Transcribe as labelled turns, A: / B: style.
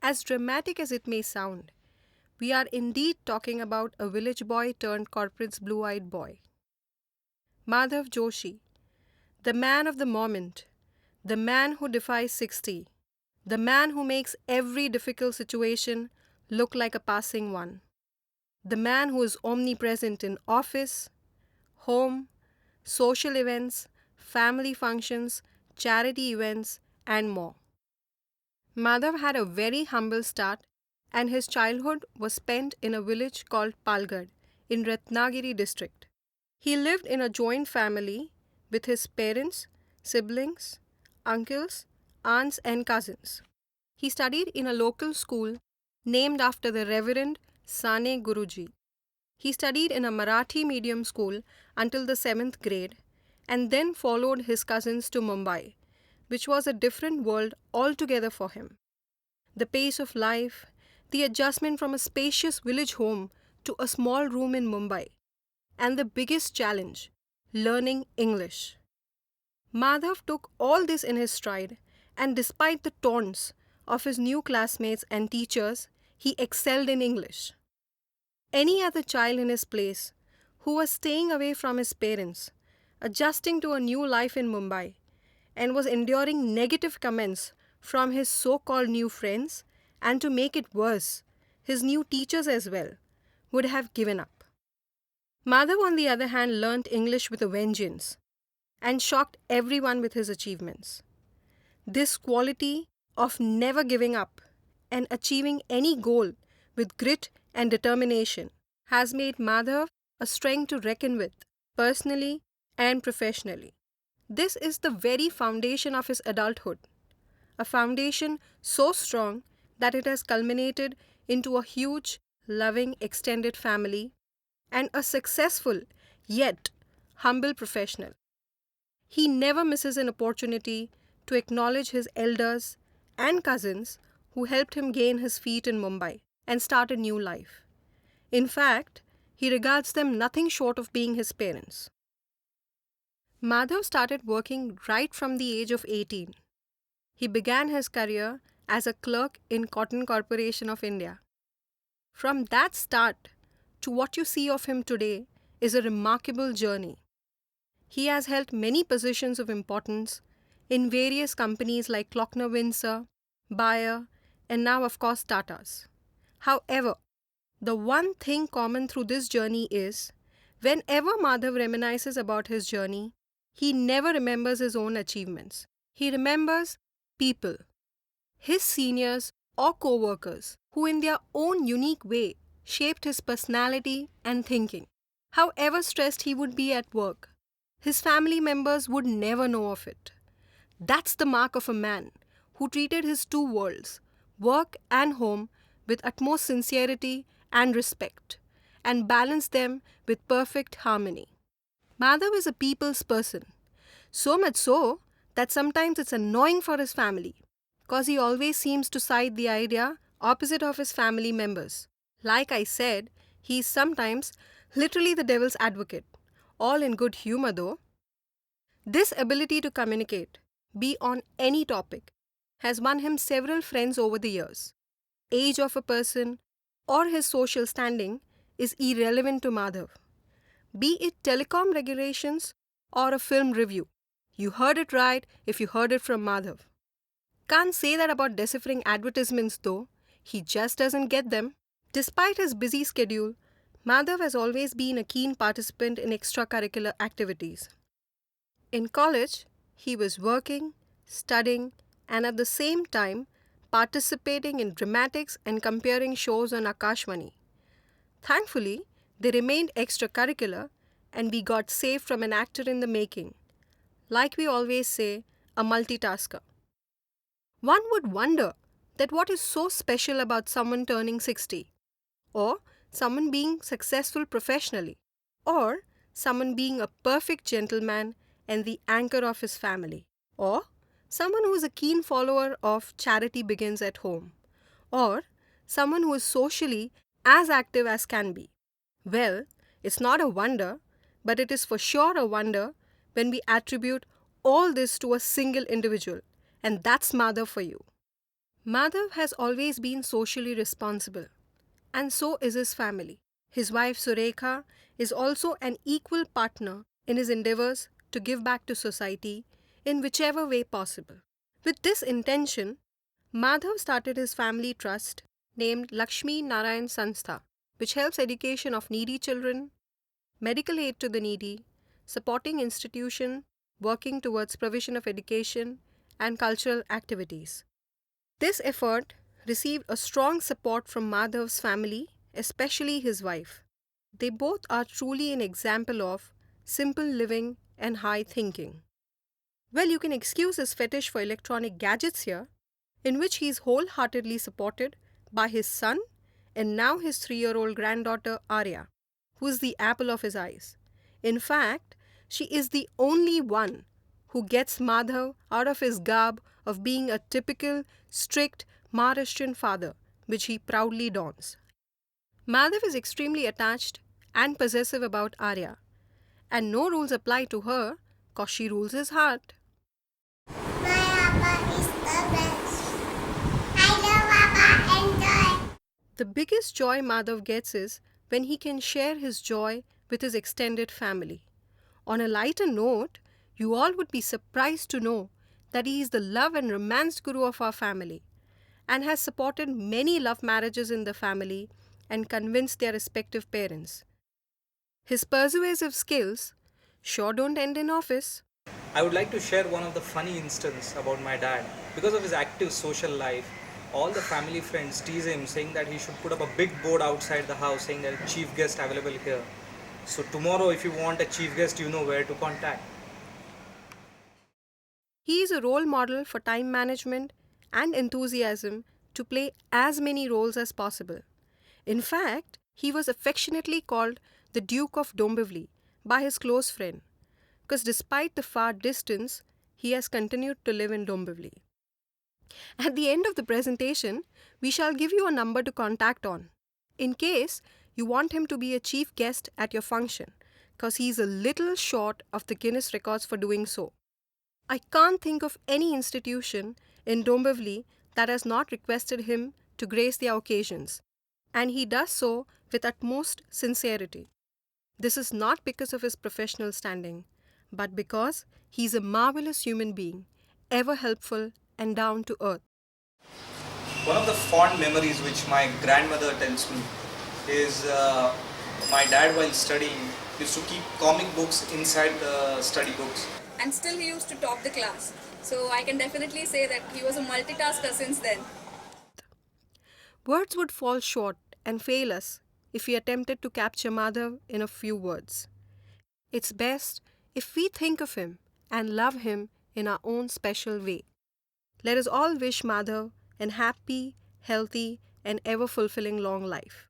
A: As dramatic as it may sound, we are indeed talking about a village boy turned corporate's blue-eyed boy. Madhav Joshi, the man of the moment, the man who defies 60, the man who makes every difficult situation look like a passing one, the man who is omnipresent in office, home, social events, family functions, charity events, and more. Madhav had a very humble start, and his childhood was spent in a village called Palgad in Ratnagiri district. He lived in a joint family with his parents, siblings, uncles, aunts, and cousins. He studied in a local school named after the Reverend Sane Guruji. He studied in a Marathi medium school until the 7th grade and then followed his cousins to Mumbai, which was a different world altogether for him. The pace of life, the adjustment from a spacious village home to a small room in Mumbai, and the biggest challenge, learning English. Madhav took all this in his stride, and despite the taunts of his new classmates and teachers, he excelled in English. Any other child in his place who was staying away from his parents, adjusting to a new life in Mumbai, and was enduring negative comments from his so-called new friends, and to make it worse, his new teachers as well, would have given up. Madhav, on the other hand, learnt English with a vengeance and shocked everyone with his achievements. This quality of never giving up and achieving any goal with grit and determination has made Madhav a strength to reckon with, personally and professionally. This is the very foundation of his adulthood, a foundation so strong that it has culminated into a huge, loving, extended family and a successful yet humble professional. He never misses an opportunity to acknowledge his elders and cousins who helped him gain his feet in Mumbai and start a new life. In fact, he regards them nothing short of being his parents. Madhav started working right from the age of 18. He began his career as a clerk in Cotton Corporation of India. From that start to what you see of him today is a remarkable journey. He has held many positions of importance in various companies like Klockner Windsor, Bayer, and now, of course, Tata's. However, the one thing common through this journey is, whenever Madhav reminisces about his journey, he never remembers his own achievements. He remembers people, his seniors or co-workers, who in their own unique way shaped his personality and thinking. However stressed he would be at work, his family members would never know of it. That's the mark of a man who treated his two worlds, work and home, with utmost sincerity and respect, and balanced them with perfect harmony. Madhav is a people's person, so much so that sometimes it's annoying for his family, because he always seems to side the idea opposite of his family members. Like I said, he is sometimes literally the devil's advocate, all in good humor though. This ability to communicate, be on any topic, has won him several friends over the years. Age of a person or his social standing is irrelevant to Madhav. Be it telecom regulations or a film review, you heard it right if you heard it from Madhav. Can't say that about deciphering advertisements though, he just doesn't get them. Despite his busy schedule, Madhav has always been a keen participant in extracurricular activities. In college, he was working, studying, and at the same time participating in dramatics and comparing shows on Akashvani. Thankfully, they remained extracurricular and we got saved from an actor in the making. Like we always say, a multitasker. One would wonder that what is so special about someone turning 60, or someone being successful professionally, or someone being a perfect gentleman and the anchor of his family, or someone who is a keen follower of charity begins at home, or someone who is socially as active as can be. Well, it's not a wonder, but it is for sure a wonder when we attribute all this to a single individual, and that's Madhav for you. Madhav has always been socially responsible, and so is his family. His wife Surekha is also an equal partner in his endeavors to give back to society in whichever way possible. With this intention, Madhav started his family trust named Laxminarayan Sanstha, which helps education of needy children, medical aid to the needy, supporting institution working towards provision of education and cultural activities. This effort received a strong support from Madhav's family, especially his wife. They both are truly an example of simple living and high thinking. Well, you can excuse his fetish for electronic gadgets here, in which he is wholeheartedly supported by his son and now his 3-year-old granddaughter Arya, who is the apple of his eyes. In fact, she is the only one who gets Madhav out of his garb of being a typical, strict Maharashtrian father, which he proudly dons. Madhav is extremely attached and possessive about Arya, and no rules apply to her because she rules his heart. My Papa is the best. I love Papa and joy. The biggest joy Madhav gets is when he can share his joy with his extended family. On a lighter note, you all would be surprised to know that he is the love and romance guru of our family and has supported many love marriages in the family and convinced their respective parents. His persuasive skills sure don't end in office.
B: I would like to share one of the funny instances about my dad. Because of his active social life, all the family friends tease him saying that he should put up a big board outside the house saying that chief guest available here. So tomorrow if you want a chief guest, you know where to contact.
A: He is a role model for time management and enthusiasm to play as many roles as possible. In fact, he was affectionately called the Duke of Dombivli by his close friend, because despite the far distance, he has continued to live in Dombivli. At the end of the presentation, we shall give you a number to contact on, in case you want him to be a chief guest at your function, because he is a little short of the Guinness records for doing so. I can't think of any institution in Dombivli that has not requested him to grace their occasions, and he does so with utmost sincerity. This is not because of his professional standing, but because he is a marvelous human being, ever helpful and down to earth.
B: One of the fond memories which my grandmother tells me is my dad while studying used to keep comic books inside the study books.
C: And still he used to top the class. So I can definitely say that he was a multitasker since then.
A: Words would fall short and fail us if we attempted to capture Madhav in a few words. It's best if we think of him and love him in our own special way. Let us all wish Madhav an happy, healthy, and ever fulfilling long life.